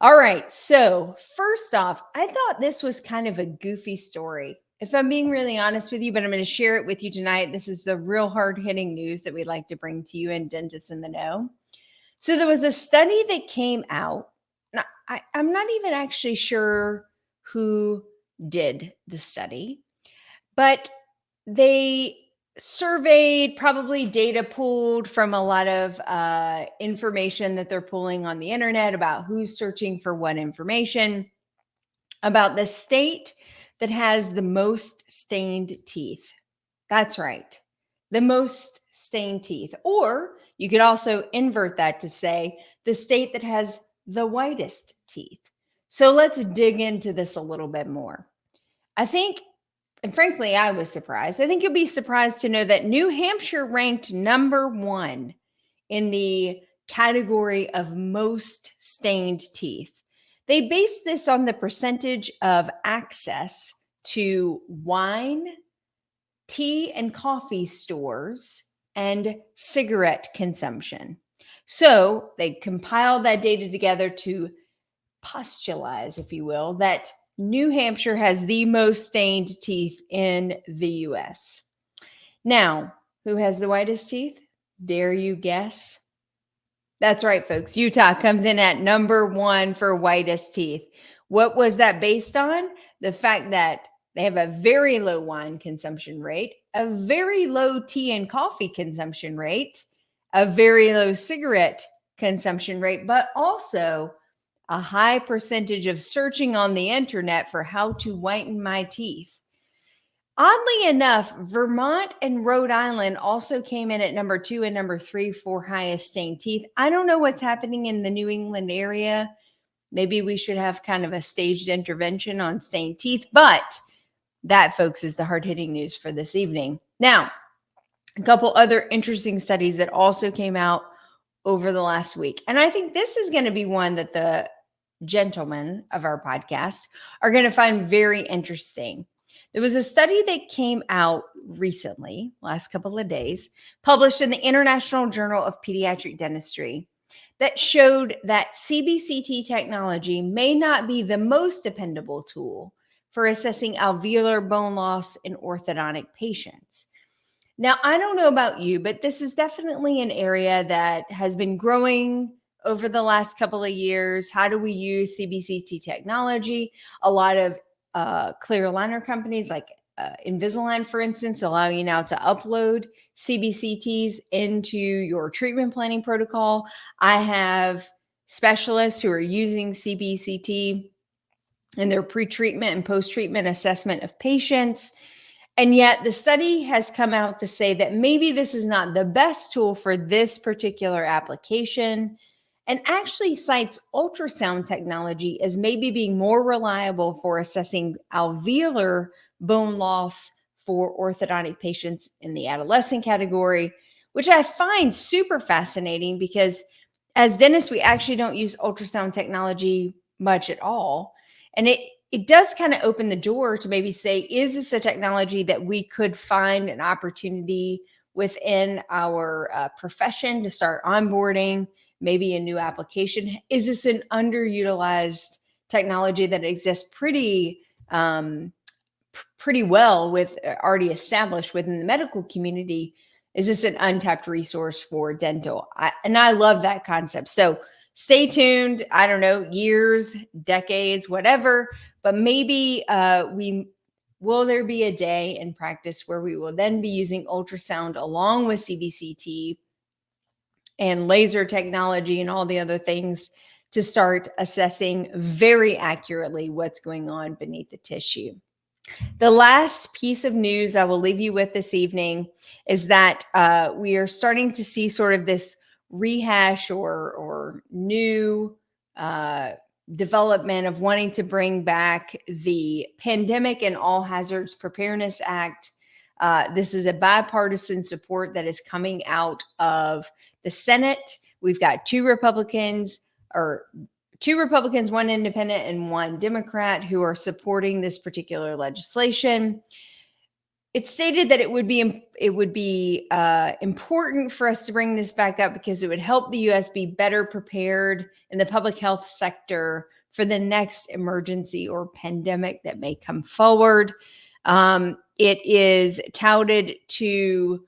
All right. So, first off, I thought this was kind of a goofy story. If I'm being really honest with you, but I'm going to share it with you tonight. This is the real hard hitting news that we like to bring to you in Dentists in the Know. So, there was a study that came out. Now, I'm not even actually sure who did the study, but they surveyed, probably data pooled from a lot of information that they're pulling on the internet about who's searching for what information about the state that has the most stained teeth. That's right, the most stained teeth. Or you could also invert that to say the state that has the whitest teeth. So let's dig into this a little bit more. I think, and frankly, I was surprised. I think you'll be surprised to know that New Hampshire ranked number one in the category of most stained teeth. They based this on the percentage of access to wine, tea, and coffee stores and cigarette consumption. So they compiled that data together to postulize, if you will, that New Hampshire has the most stained teeth in the US. Now, who has the whitest teeth? Dare you guess? That's right, folks. Utah comes in at number one for whitest teeth. What was that based on? The fact that they have a very low wine consumption rate, a very low tea and coffee consumption rate, a very low cigarette consumption rate, but also a high percentage of searching on the internet for how to whiten my teeth. Oddly enough, Vermont and Rhode Island also came in at number 2 and number 3 for highest stained teeth. I don't know what's happening in the New England area. Maybe we should have kind of a staged intervention on stained teeth, but that, folks, is the hard hitting news for this evening. Now, a couple other interesting studies that also came out over the last week. And I think this is going to be one that the gentlemen of our podcast are going to find very interesting. There was a study that came out recently, last couple of days, published in the International Journal of Pediatric Dentistry, that showed that CBCT technology may not be the most dependable tool for assessing alveolar bone loss in orthodontic patients. Now, I don't know about you, but this is definitely an area that has been growing over the last couple of years. How do we use CBCT technology? A lot of clear aligner companies like Invisalign, for instance, allow you now to upload CBCTs into your treatment planning protocol. I have specialists who are using CBCT in their pre-treatment and post-treatment assessment of patients. And yet the study has come out to say that maybe this is not the best tool for this particular application, and actually cites ultrasound technology as maybe being more reliable for assessing alveolar bone loss for orthodontic patients in the adolescent category, which I find super fascinating because as dentists, we actually don't use ultrasound technology much at all. And it does kind of open the door to maybe say, is this a technology that we could find an opportunity within our profession to start onboarding, maybe a new application? Is this an underutilized technology that exists pretty well with already established within the medical community? Is this an untapped resource for dental? And I love that concept. So stay tuned. I don't know, years, decades, whatever, but maybe will there be a day in practice where we will then be using ultrasound along with CBCT and laser technology and all the other things to start assessing very accurately what's going on beneath the tissue. The last piece of news I will leave you with this evening is that we are starting to see sort of this rehash or new development of wanting to bring back the Pandemic and All Hazards Preparedness Act. This is a bipartisan support that is coming out of the Senate. We've got two Republicans, 1 independent and 1 Democrat, who are supporting this particular legislation. It stated that it would be important for us to bring this back up because it would help the U.S. be better prepared in the public health sector for the next emergency or pandemic that may come forward. It is touted to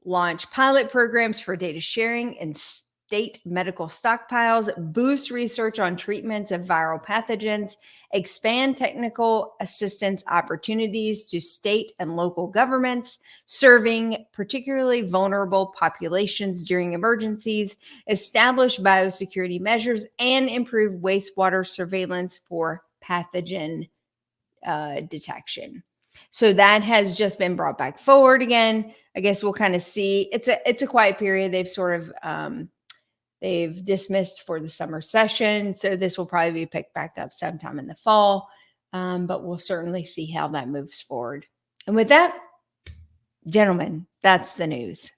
launch pilot programs for data sharing and state medical stockpiles, boost research on treatments of viral pathogens, expand technical assistance opportunities to state and local governments, serving particularly vulnerable populations during emergencies, establish biosecurity measures, and improve wastewater surveillance for pathogen detection. So that has just been brought back forward again. I guess we'll kind of see. It's a quiet period. They've sort of they've dismissed for the summer session, so this will probably be picked back up sometime in the fall. But we'll certainly see how that moves forward. And with that, gentlemen, that's the news.